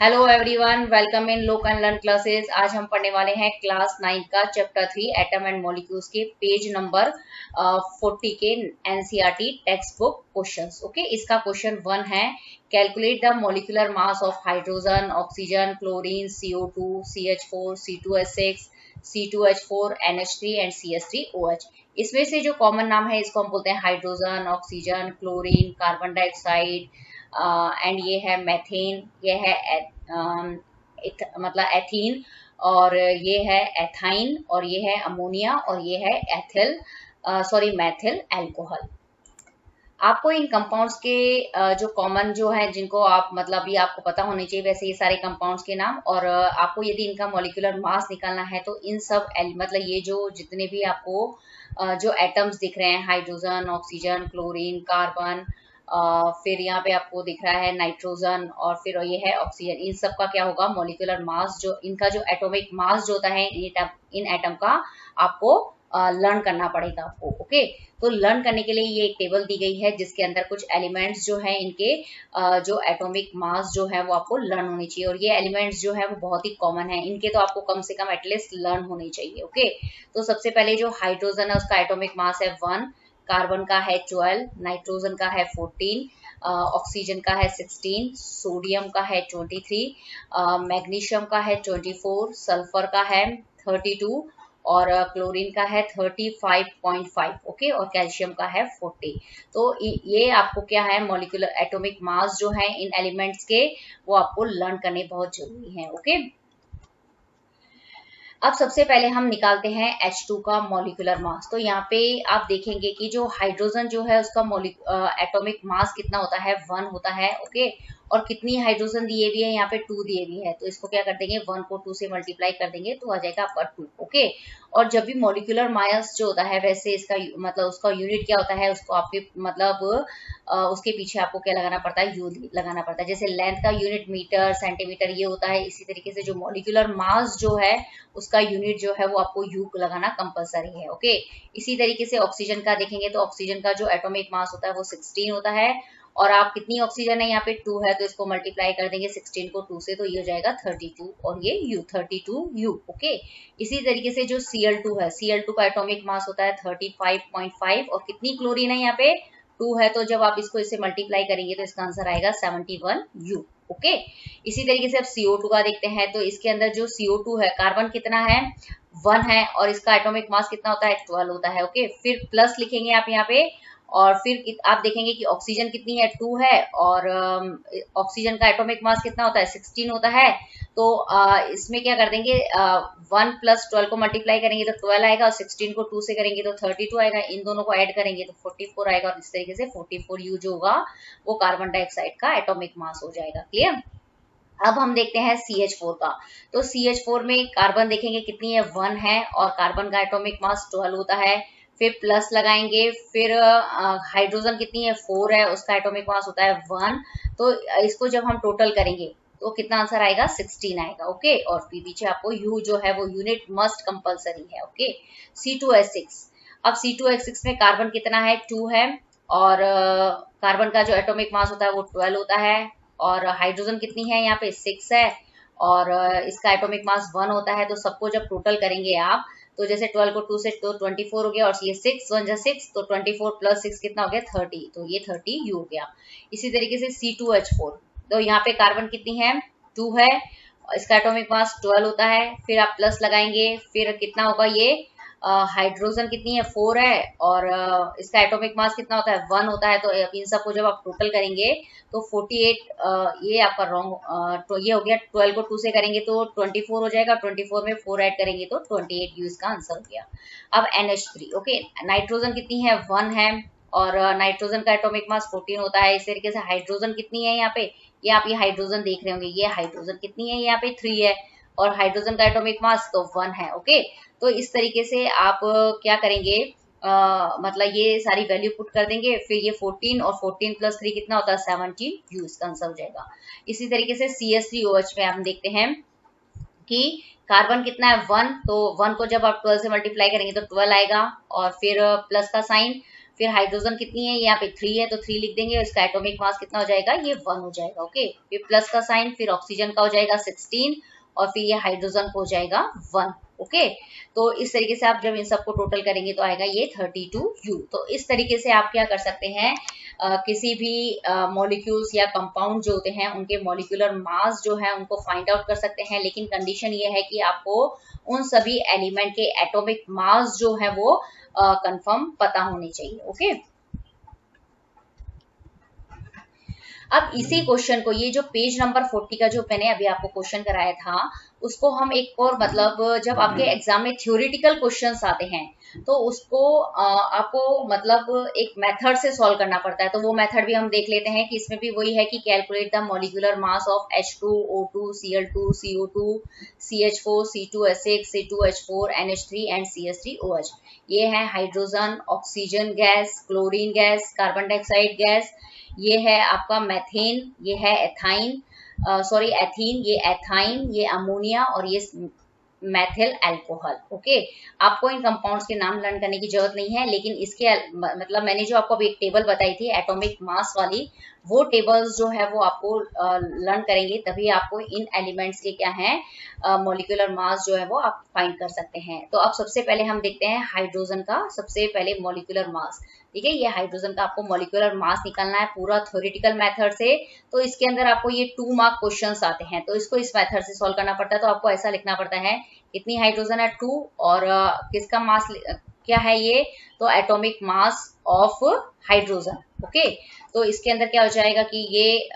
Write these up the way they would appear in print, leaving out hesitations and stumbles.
Hello everyone, welcome in लोक and learn classes. आज हम पढ़ने वाले हैं क्लास 9 का चैप्टर 3 एटम एंड मॉलिक्यूल्स के पेज नंबर 40 के NCERT text book questions. Okay, इसका क्वेश्चन 1 है, calculate the molecular mass of hydrogen, oxygen, chlorine, CO2, CH4, C2H6, C2H4, NH3 and CH3OH। इसमें से जो कॉमन नाम है इसको हम बोलते हैं hydrogen, oxygen, chlorine, carbon dioxide and ये है मैथेन, ये है मतलब एथीन, और ये है एथाइन, और ये है अमोनिया, और ये है एथिल मैथिल अल्कोहल। आपको इन कंपाउंड्स के जो कॉमन जो है जिनको आप मतलब ये आपको पता होने चाहिए, वैसे ये सारे कंपाउंड्स के नाम, और आपको यदि इनका मॉलिक्यूलर मास निकालना है तो इन सब मतलब ये जो जितने भी आपको जो एटम्स दिख रहे हैं, हाइड्रोजन, ऑक्सीजन, क्लोरीन, कार्बन, फिर यहाँ पे आपको दिख रहा है नाइट्रोजन, और फिर ये है ऑक्सीजन, इन सब का क्या होगा मॉलिक्यूलर मास, जो इनका जो एटॉमिक मास जो होता है इन एटम का आपको लर्न करना पड़ेगा आपको। ओके, तो लर्न करने के लिए ये एक टेबल दी गई है जिसके अंदर कुछ एलिमेंट्स जो है इनके जो एटॉमिक मास जो है वो आपको लर्न होनी चाहिए, और ये एलिमेंट्स जो है वो बहुत ही कॉमन है, इनके तो आपको कम से कम एटलीस्ट लर्न होने चाहिए। ओके, तो सबसे पहले जो हाइड्रोजन है उसका एटॉमिक मास है 1, कार्बन का है 12, नाइट्रोजन का है 14, ऑक्सीजन का है 16, सोडियम का है 23, मैग्नीशियम का है 24, सल्फर का है 32, और क्लोरीन का है 35.5। ओके, और कैल्शियम का है 40। तो ये आपको क्या है मॉलिक्यूलर एटॉमिक मास जो है इन एलिमेंट्स के वो आपको लर्न करने बहुत जरूरी है। ओके, अब सबसे पहले हम निकालते हैं H2 का मॉलिक्यूलर मास। तो यहाँ पे आप देखेंगे कि जो हाइड्रोजन जो है उसका एटॉमिक मास कितना होता है, 1 होता है। ओके, और कितनी हाइड्रोजन दिए हुई है यहाँ पे 2 दिए हुई है, तो इसको क्या कर देंगे 1 को 2 से मल्टीप्लाई कर देंगे तो आ जाएगा आपका 2। ओके, और जब भी मॉलिक्यूलर मास जो होता है वैसे इसका मतलब उसका यूनिट क्या होता है, उसको आपके मतलब उसके पीछे आपको क्या लगाना पड़ता है, यू लगाना पड़ता है। जैसे लेंथ का यूनिट मीटर, सेंटीमीटर ये होता है, इसी तरीके से जो मॉलिक्यूलर मास जो है उसका यूनिट जो है वो आपको यू लगाना कंपलसरी है। ओके, इसी तरीके से ऑक्सीजन का देखेंगे तो ऑक्सीजन का जो एटॉमिक मास होता है वो 16 होता है, और आप कितनी ऑक्सीजन है यहाँ पे 2 है, तो इसको मल्टीप्लाई कर देंगे 16 को 2 से, तो ये हो जाएगा 32, और ये यू 32 यू। ओके, इसी तरीके से जो Cl2 है, Cl2 का एटॉमिक मास होता है 35.5, और कितनी क्लोरीन है यहाँ पे 2 है, तो जब आप इसको इससे मल्टीप्लाई करेंगे तो इसका आंसर आएगा 71 यू। ओके, इसी तरीके से अब CO2 का देखते हैं, तो इसके अंदर जो CO2 है, कार्बन कितना है 1 है, और इसका एटॉमिक मास कितना होता है 12 होता है। ओके, फिर प्लस लिखेंगे आप यहाँ पे, और फिर आप देखेंगे कि ऑक्सीजन कितनी है 2 है, और ऑक्सीजन का एटॉमिक मास कितना होता है 16 होता है, तो इसमें क्या कर देंगे 1 प्लस 12 को मल्टीप्लाई करेंगे तो 12 आएगा, और 16 को 2 से करेंगे तो 32 आएगा, इन दोनों को ऐड करेंगे तो 44 आएगा, और इस तरीके से 44 यू जो होगा वो कार्बन डाइऑक्साइड का एटॉमिक मास हो जाएगा। क्लियर? अब हम देखते हैं CH4 का। तो CH4 में कार्बन देखेंगे कितनी है 1 है, और कार्बन का एटॉमिक मास 12 होता है। फिर प्लस लगाएंगे, फिर हाइड्रोजन कितनी है 4 है, उसका एटॉमिक मास होता है 1, तो इसको जब हम टोटल करेंगे तो कितना आंसर आएगा 16 आएगा। ओके, और फिर पीछे आपको यू जो है वो यूनिट मस्ट कंपलसरी है। Okay, C2H6। अब C2H6 में कार्बन कितना है 2 है, और कार्बन का जो एटॉमिक मास होता है वो 12 होता है, और हाइड्रोजन कितनी है यहाँ पे 6 है, और इसका एटॉमिक मास 1 होता है। तो सबको जब टोटल करेंगे आप, तो जैसे 12 को 2 से तो 24 हो गया, और ये 6 1 जा 6, तो 24 प्लस 6 कितना हो गया 30, तो ये 30 यू हो गया। इसी तरीके से C2H4, तो यहाँ पे कार्बन कितनी है 2 है, इसका एटॉमिक मास 12 होता है, फिर आप प्लस लगाएंगे, फिर कितना होगा ये हाइड्रोजन कितनी है 4 है, और इसका एटॉमिक मास कितना होता है 1 होता है, तो इन सबको जब आप टोटल करेंगे तो 48, ये आपका रॉन्ग, तो ये हो गया 12 को 2 से करेंगे तो 24 हो जाएगा, 24 में 4 ऐड करेंगे तो 28 यू इसका आंसर हो गया। अब NH3। ओके, नाइट्रोजन कितनी है 1 है, और नाइट्रोजन का एटॉमिक मास 14 होता है। इस तरीके से हाइड्रोजन कितनी है यहाँ पे, ये आप ये हाइड्रोजन देख रहे होंगे, ये हाइड्रोजन कितनी है यहाँ पे 3 है, और हाइड्रोजन का एटॉमिक मास तो 1 है। ओके, तो इस तरीके से आप क्या करेंगे मतलब ये सारी वैल्यू पुट कर देंगे, फिर ये 14 और 14 प्लस 3 कितना होता है 17 यू इसका आंसर हो जाएगा। इसी तरीके से CH3OH में हम देखते हैं कि कार्बन कितना है 1, तो 1 को जब आप 12 से मल्टीप्लाई करेंगे तो 12 आएगा, और फिर प्लस का साइन, फिर हाइड्रोजन कितनी है, यहाँ पे 3 है तो 3 लिख देंगे, और इसका एटॉमिक मास कितना हो जाएगा, ये 1 हो जाएगा। ओके, फिर प्लस का साइन, फिर ऑक्सीजन का हो जाएगा 16, और फिर ये हाइड्रोजन को हो जाएगा 1। ओके, तो इस तरीके से आप जब इन सबको टोटल करेंगे तो आएगा ये 32U। तो इस तरीके से आप क्या कर सकते हैं, किसी भी मॉलिक्यूल्स या कंपाउंड जो होते हैं उनके मॉलिक्यूलर मास जो है उनको फाइंड आउट कर सकते हैं, लेकिन कंडीशन ये है कि आपको उन सभी एलिमेंट के एटॉमिक मास जो है वो कंफर्म पता होने चाहिए। ओके, अब इसी क्वेश्चन को, ये जो पेज नंबर 40 का जो मैंने अभी आपको क्वेश्चन कराया था, उसको हम एक और, मतलब जब आपके एग्जाम में थ्योरेटिकल क्वेश्चंस आते हैं तो उसको आपको मतलब एक मेथड से सॉल्व करना पड़ता है। तो वो मेथड भी हम देख लेते हैं कि इसमें भी वही है कि calculate the molecular mass of H2O2 Cl2 CO2 CH4 C2H6 C2H4 NH3 and CH3OH। ये है hydrogen, oxygen gas, chlorine gas, carbon dioxide gas, ये है आपका मेथेन, ये है एथाइन, सॉरी एथीन, ये एथाइन, ये अमोनिया, और ये मैथिल अल्कोहल। ओके, आपको इन कंपाउंड्स के नाम लर्न करने की जरूरत नहीं है, लेकिन इसके मतलब मैंने जो आपको अभी एक टेबल बताई थी एटॉमिक मास वाली, वो टेबल्स जो है वो आपको लर्न करेंगे, तभी आपको इन एलिमेंट्स के क्या है मॉलिक्यूलर मास जो है वो आप फाइंड कर सकते हैं। तो अब सबसे पहले हम देखते हैं हाइड्रोजन का सबसे पहले मॉलिक्यूलर मास। ठीक है, ये हाइड्रोजन का आपको मॉलिक्यूलर मास निकालना है पूरा थ्योरेटिकल मेथड से। तो इसके अंदर आपको ये 2 मार्क क्वेश्चंस आते हैं, तो इसको इस मेथड से सॉल्व करना पड़ता है। तो आपको ऐसा लिखना पड़ता है, कितनी हाइड्रोजन है 2, और किसका मास क्या है ये, तो atomic mass of hydrogen. Okay, तो इसके अंदर क्या हो जाएगा कि ये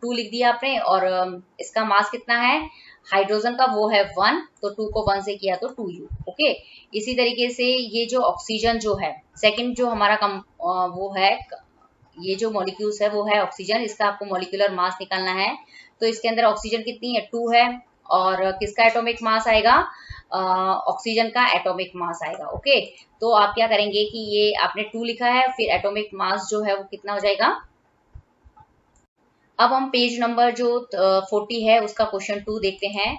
2 लिख दिया आपने, और इसका मास कितना है हाइड्रोजन का, वो है 1, तो 2 को 1 से किया तो 2U। ओके, इसी तरीके से ये जो ऑक्सीजन जो है सेकंड जो हमारा वो है, ये जो मॉलिक्यूल्स है वो है ऑक्सीजन, इसका आपको मॉलिक्यूलर मास निकालना है। तो इसके अंदर ऑक्सीजन कितनी है 2 है, और किसका एटॉमिक मास आएगा, ऑक्सीजन का एटॉमिक मास आएगा। ओके, तो आप क्या करेंगे कि ये आपने 2 लिखा है, फिर एटॉमिक मास जो है वो कितना हो जाएगा। अब हम पेज नंबर जो 40 है उसका क्वेश्चन 2 देखते हैं।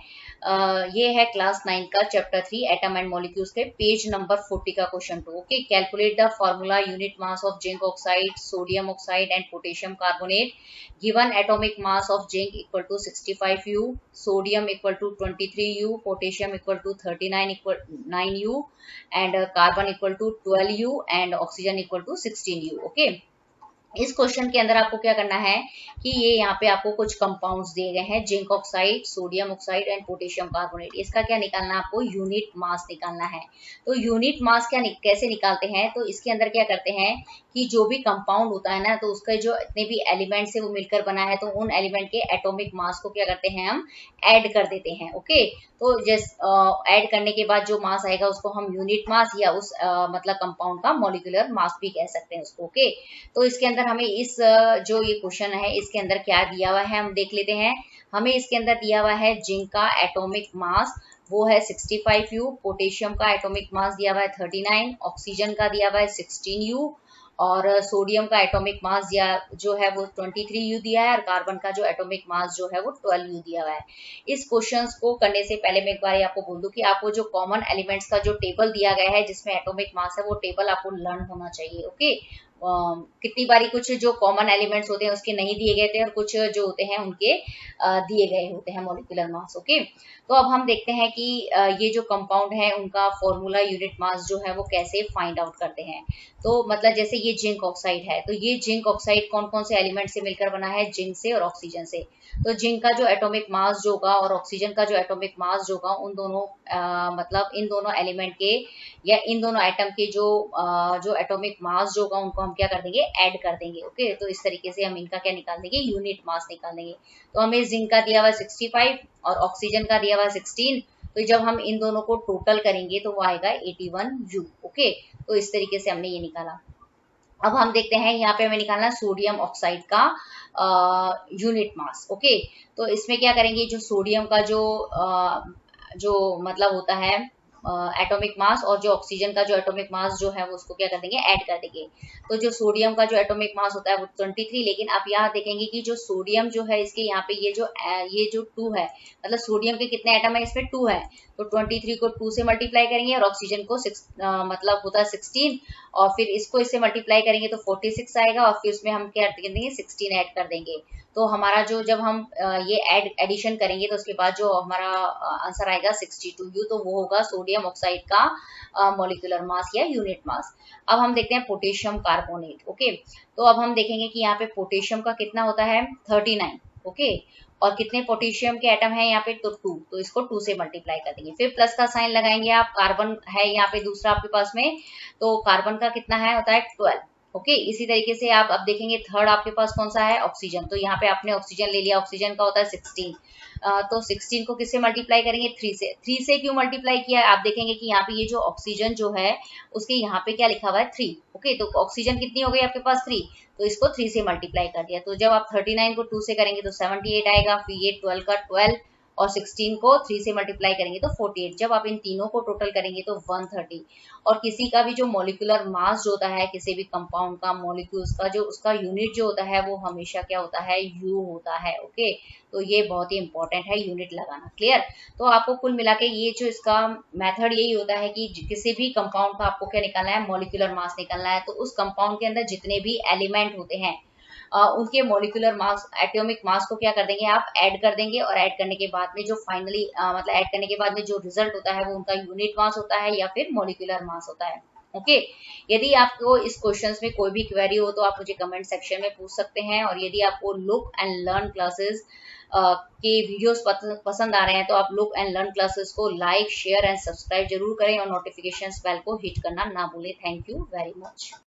ये है क्लास 9 का चैप्टर 3 एटम एंड मॉलिक्यूल्स के पेज नंबर 40 का question 2। Okay, calculate the formula unit mass of zinc oxide, sodium oxide and potassium carbonate. Given atomic mass of zinc equal to 65U, sodium equal to 23U, potassium equal to 9U and carbon equal to 12U and oxygen equal to 16U। Okay, इस question के अंदर आपको क्या करना है कि ये यहाँ पे आपको कुछ कंपाउंड्स दिए गए हैं, zinc oxide, sodium oxide and potassium carbonate. इसका क्या निकालना है आपको, यूनिट मास निकालना है। तो यूनिट मास कैसे निकालते हैं, तो इसके अंदर क्या करते हैं कि जो भी कंपाउंड होता है ना, तो उसका जो इतने भी एलिमेंट्स है वो मिलकर बना है, तो उन एलिमेंट के एटॉमिक मास को क्या करते हैं हम ऐड कर देते हैं। ओके, तो ऐड करने के बाद जो मास आएगा उसको हम यूनिट मास या उस मतलब कंपाउंड का मॉलिक्यूलर मास भी कह सकते हैं उसको। ओके, तो इसके अंदर हमें इस जो ये क्वेश्चन है इसके अंदर क्या दिया हुआ है हम देख लेते हैं। हमें इसके अंदर दिया हुआ है जिंक का एटॉमिक मास वो है 65U, पोटेशियम का एटॉमिक मास दिया हुआ है 39, ऑक्सीजन का दिया हुआ है 16U, और सोडियम का एटॉमिक मास जो है वो 23U दिया है, और कार्बन का जो एटॉमिक मास जो है वो 12U दिया हुआ है। इस क्वेश्चंस को करने से पहले मैं एक बार आपको बोल दूं कि आपको जो कॉमन एलिमेंट्स का जो टेबल दिया गया है जिसमें एटॉमिक मास है वो टेबल आपको लर्न होना चाहिए। ओके, कितनी बारी कुछ जो कॉमन एलिमेंट्स होते हैं उसके नहीं दिए गए थे, और कुछ जो होते हैं उनके दिए गए होते हैं मॉलिक्यूलर मास। ओके, तो अब हम देखते हैं कि ये जो कंपाउंड है उनका फॉर्मूला यूनिट मास जो है वो कैसे फाइंड आउट करते हैं। तो मतलब जैसे ये जिंक ऑक्साइड है, तो ये जिंक ऑक्साइड कौन कौन से एलिमेंट से मिलकर बना है, जिंक से और ऑक्सीजन से। तो जिंक का जो एटॉमिक मास जो होगा और ऑक्सीजन का जो एटॉमिक मास जो होगा, उन दोनों मतलब इन दोनों एलिमेंट के या इन दोनों एटम के जो एटॉमिक मास जो होगा उनको हम क्या कर देंगे, ऐड कर देंगे। ओके, तो इस तरीके से हम इनका क्या निकाल देंगे, यूनिट मास निकाल देंगे। तो हमें जिंक का दिया हुआ 65 और ऑक्सीजन का दिया हुआ 16, तो जब हम इन दोनों को टोटल करेंगे तो वो आएगा 81U। ओके, तो इस तरीके से हमने ये निकाला। अब हम देखते हैं यहाँ पे हमें निकालना सोडियम ऑक्साइड का यूनिट मास। ओके, तो इसमें क्या करेंगे, जो सोडियम का जो मतलब होता है एटॉमिक मास और जो ऑक्सीजन का जो एटॉमिक मास जो है वो उसको क्या कर देंगे, ऐड कर देंगे। तो जो सोडियम का जो एटॉमिक मास होता है वो 23, लेकिन आप यहाँ देखेंगे कि जो सोडियम जो है इसके यहाँ पे ये जो 2 है, मतलब सोडियम के कितने एटम है, इसमें 2 है, तो 23 को 2 से मल्टीप्लाई करेंगे और ऑक्सीजन को 6 मतलब होता है 16, और फिर इसको इससे मल्टीप्लाई करेंगे तो 46 आएगा, और फिर उसमें हम क्या कर देंगे, 16 ऐड कर देंगे। तो हमारा जो जब हम ये एडिशन करेंगे तो उसके बाद जो हमारा आंसर आएगा 62U, तो वो होगा सोडियम ऑक्साइड का मॉलिक्यूलर मास या यूनिट मास। अब हम देखते हैं पोटेशियम कार्बोनेट। ओके, तो अब हम देखेंगे कि यहाँ पे पोटेशियम का कितना होता है, 39। ओके, और कितने पोटेशियम के एटम है यहाँ पे, तो 2, तो इसको 2 से मल्टीप्लाई कर देंगे। फिर प्लस का साइन लगाएंगे आप, कार्बन है यहाँ पे दूसरा आपके पास में, तो कार्बन का कितना है, होता है 12। ओके, इसी तरीके से आप अब देखेंगे थर्ड आपके पास कौन सा है, ऑक्सीजन, तो यहाँ पे आपने ऑक्सीजन ले लिया, ऑक्सीजन का होता है 16। तो 16 को किससे मल्टीप्लाई करेंगे, 3 से। 3 से क्यों मल्टीप्लाई किया है, आप देखेंगे कि यहाँ पे ये जो ऑक्सीजन जो है उसके यहाँ पे क्या लिखा हुआ है, 3। ओके, तो ऑक्सीजन कितनी हो गई आपके पास, 3, तो इसको 3 से मल्टीप्लाई कर दिया। तो जब आप 39 को 2 से करेंगे तो 78 आएगा, फिर ये 12 का 12 और 16 को 3 से मल्टीप्लाई करेंगे तो 48। जब आप इन तीनों को टोटल करेंगे तो 130। और किसी का भी जो मॉलिक्यूलर मास जो होता है किसी भी कंपाउंड का, मॉलिक्यूल्स का, जो उसका यूनिट जो होता है वो हमेशा क्या होता है, यू होता है। ओके, तो ये बहुत ही इंपॉर्टेंट है यूनिट लगाना। क्लियर, तो आपको कुल मिला के ये जो इसका मेथड यही होता है कि किसी भी कंपाउंड का आपको क्या निकालना है, मॉलिक्यूलर मास निकालना है। तो उस कंपाउंड के अंदर जितने भी एलिमेंट होते हैं उनके मॉलिक्यूलर मास, एटॉमिक मास को क्या कर देंगे, आप ऐड कर देंगे, और ऐड करने के बाद में जो फाइनली मतलब ऐड करने के बाद में जो रिजल्ट होता है वो उनका यूनिट मास होता है या फिर मॉलिक्यूलर मास होता है। ओके, यदि आपको इस क्वेश्चंस में कोई भी क्वेरी हो तो आप मुझे कमेंट सेक्शन में पूछ सकते हैं, और यदि आपको लुक एंड लर्न क्लासेस के वीडियोस पसंद आ रहे हैं तो आप लुक एंड लर्न क्लासेस को लाइक, शेयर एंड सब्सक्राइब जरूर करें, और नोटिफिकेशन बेल को हिट करना ना भूलें। Thank you very much.